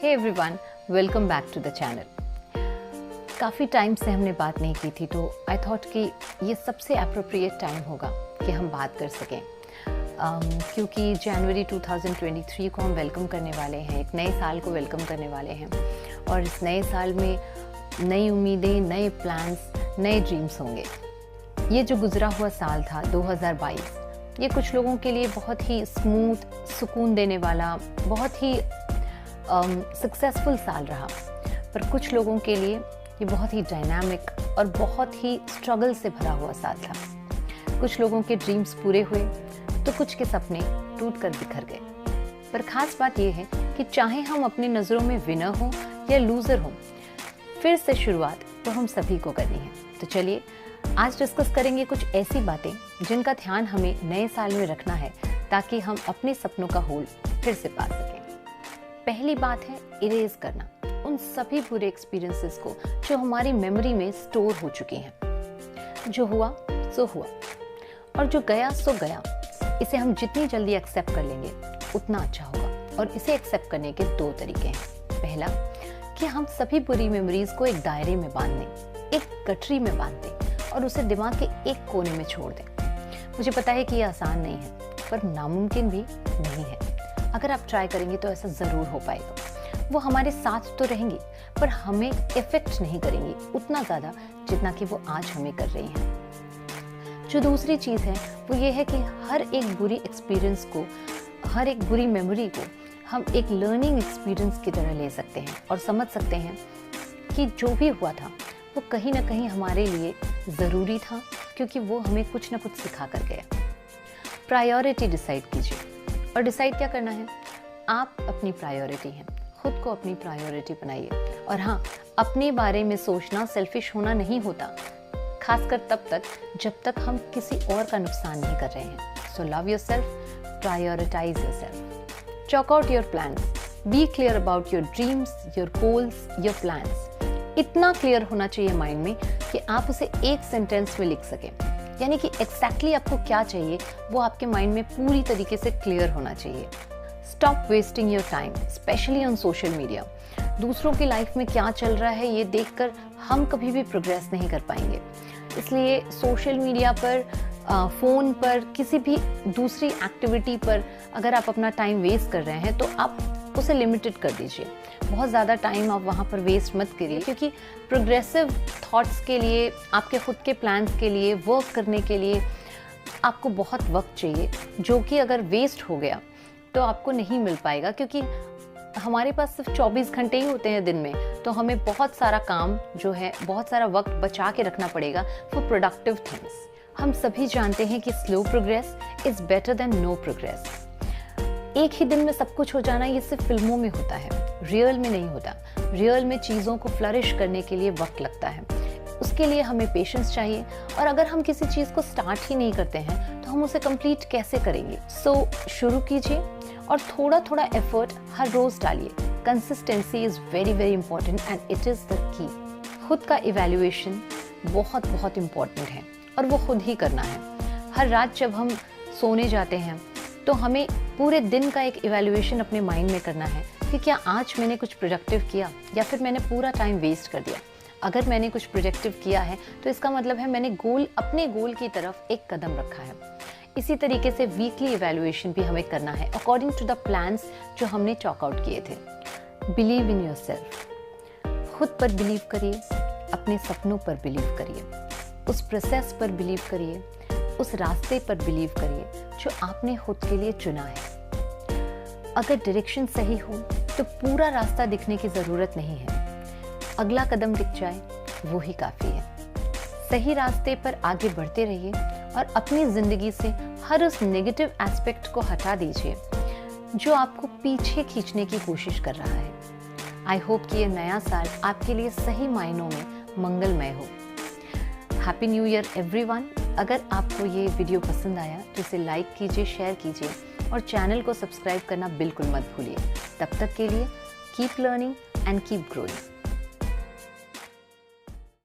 Hey everyone, welcome back to the channel. काफ़ी time से हमने बात नहीं की थी, तो आई थॉट कि ये सबसे अप्रोप्रिएट टाइम होगा कि हम बात कर सकें, क्योंकि जनवरी 2023 को हम वेलकम करने वाले हैं, एक नए साल को वेलकम करने वाले हैं। और इस नए साल में नई उम्मीदें, नए प्लान्स, नए ड्रीम्स होंगे। ये जो गुजरा हुआ साल था 2022, ये कुछ लोगों के लिए बहुत ही स्मूथ, सुकून देने वाला, बहुत ही सक्सेसफुल साल रहा। पर कुछ लोगों के लिए ये बहुत ही डायनामिक और बहुत ही स्ट्रगल से भरा हुआ साल था। कुछ लोगों के ड्रीम्स पूरे हुए तो कुछ के सपने टूट कर बिखर गए। पर खास बात यह है कि चाहे हम अपनी नज़रों में विनर हों या लूज़र हों, फिर से शुरुआत तो हम सभी को करनी है। तो चलिए आज डिस्कस करेंगे कुछ ऐसी बातें जिनका ध्यान हमें नए साल में रखना है, ताकि हम अपने सपनों का होल्ड फिर से पा सकें। पहली बात है इरेज करना उन सभी बुरे एक्सपीरियंसेस को जो हमारी मेमोरी में स्टोर हो चुके हैं। जो हुआ सो हुआ और जो गया सो गया। इसे हम जितनी जल्दी एक्सेप्ट कर लेंगे उतना अच्छा होगा। और इसे एक्सेप्ट करने के दो तरीके हैं। पहला कि हम सभी बुरी मेमोरीज को एक दायरे में बांध दें, एक गठरी में बांध दें और उसे दिमाग के एक कोने में छोड़ दें। मुझे पता है कि यह आसान नहीं है, पर नामुमकिन भी नहीं है। अगर आप ट्राई करेंगे तो ऐसा ज़रूर हो पाएगा। वो हमारे साथ तो रहेंगी, पर हमें इफेक्ट नहीं करेंगी उतना ज़्यादा जितना कि वो आज हमें कर रही हैं। जो दूसरी चीज़ है वो ये है कि हर एक बुरी एक्सपीरियंस को, हर एक बुरी मेमोरी को हम एक लर्निंग एक्सपीरियंस की तरह ले सकते हैं और समझ सकते हैं कि जो भी हुआ था वो कहीं ना कहीं हमारे लिए ज़रूरी था, क्योंकि वो हमें कुछ ना कुछ सिखा कर गया। प्रायोरिटी डिसाइड कीजिए। और डिसाइड क्या करना है? आप अपनी प्रायोरिटी हैं, खुद को अपनी प्रायोरिटी बनाइए। और हाँ, अपने बारे में सोचना सेल्फिश होना नहीं होता, खासकर तब तक जब तक हम किसी और का नुकसान नहीं कर रहे हैं। So love yourself, prioritise yourself, chalk out your plans, be clear about your dreams, your goals, your plans. इतना क्लियर होना चाहिए माइंड में कि आप उसे एक सेंटेंस में लिख सकें। यानी कि एग्जैक्टली आपको क्या चाहिए वो आपके माइंड में पूरी तरीके से क्लियर होना चाहिए। Stop wasting your time, specially on social media. दूसरों की लाइफ में क्या चल रहा है ये देखकर हम कभी भी प्रोग्रेस नहीं कर पाएंगे। इसलिए सोशल मीडिया पर, फ़ोन पर, किसी भी दूसरी एक्टिविटी पर अगर आप अपना टाइम वेस्ट कर रहे हैं तो आप उसे लिमिटेड कर दीजिए। बहुत ज़्यादा टाइम आप वहाँ पर वेस्ट मत करिए, क्योंकि प्रोग्रेसिव थॉट्स के लिए, आपके खुद के प्लान्स के लिए, वर्क करने के लिए आपको बहुत वक्त चाहिए, जो कि अगर वेस्ट हो गया तो आपको नहीं मिल पाएगा। क्योंकि हमारे पास सिर्फ 24 घंटे ही होते हैं दिन में, तो हमें बहुत सारा काम जो है, बहुत सारा वक्त बचा के रखना पड़ेगा फॉर प्रोडक्टिव थिंग्स। हम सभी जानते हैं कि slow progress is better than no progress. एक ही दिन में सब कुछ हो जाना ये सिर्फ फिल्मों में होता है, रियल में नहीं होता। रियल में चीज़ों को फ्लरिश करने के लिए वक्त लगता है, उसके लिए हमें पेशेंस चाहिए। और अगर हम किसी चीज़ को स्टार्ट ही नहीं करते हैं तो हम उसे कंप्लीट कैसे करेंगे? सो शुरू कीजिए और थोड़ा थोड़ा एफर्ट हर रोज़ डालिए। Consistency is very very important and it is the key. खुद का इवैल्यूएशन बहुत बहुत इम्पॉर्टेंट है और वो खुद ही करना है। हर रात जब हम सोने जाते हैं तो हमें पूरे दिन का एक इवैल्यूएशन अपने माइंड में करना है कि क्या आज मैंने कुछ प्रोडक्टिव किया या फिर मैंने पूरा टाइम वेस्ट कर दिया। अगर मैंने कुछ प्रोडक्टिव किया है तो इसका मतलब है मैंने अपने गोल की तरफ एक कदम रखा है। इसी तरीके से वीकली इवैल्यूएशन भी हमें करना है अकॉर्डिंग टू द प्लान्स जो हमने चॉक आउट किए थे। बिलीव इन योरसेल्फ, खुद पर बिलीव करिए, अपने सपनों पर बिलीव करिए, उस प्रोसेस पर बिलीव करिए, उस रास्ते पर बिलीव करिए जो आपने खुद के लिए चुना है। अगर डायरेक्शन सही हो तो पूरा रास्ता दिखने की ज़रूरत नहीं है, अगला कदम दिख जाए वो ही काफ़ी है। सही रास्ते पर आगे बढ़ते रहिए और अपनी ज़िंदगी से हर उस नेगेटिव एस्पेक्ट को हटा दीजिए जो आपको पीछे खींचने की कोशिश कर रहा है। आई होप कि ये नया साल आपके लिए सही मायनों में मंगलमय हो। Happy new year everyone. अगर आपको ये वीडियो पसंद आया तो इसे लाइक कीजिए, शेयर कीजिए और चैनल को सब्सक्राइब करना बिल्कुल मत भूलिए। तब तक के लिए keep learning and keep growing.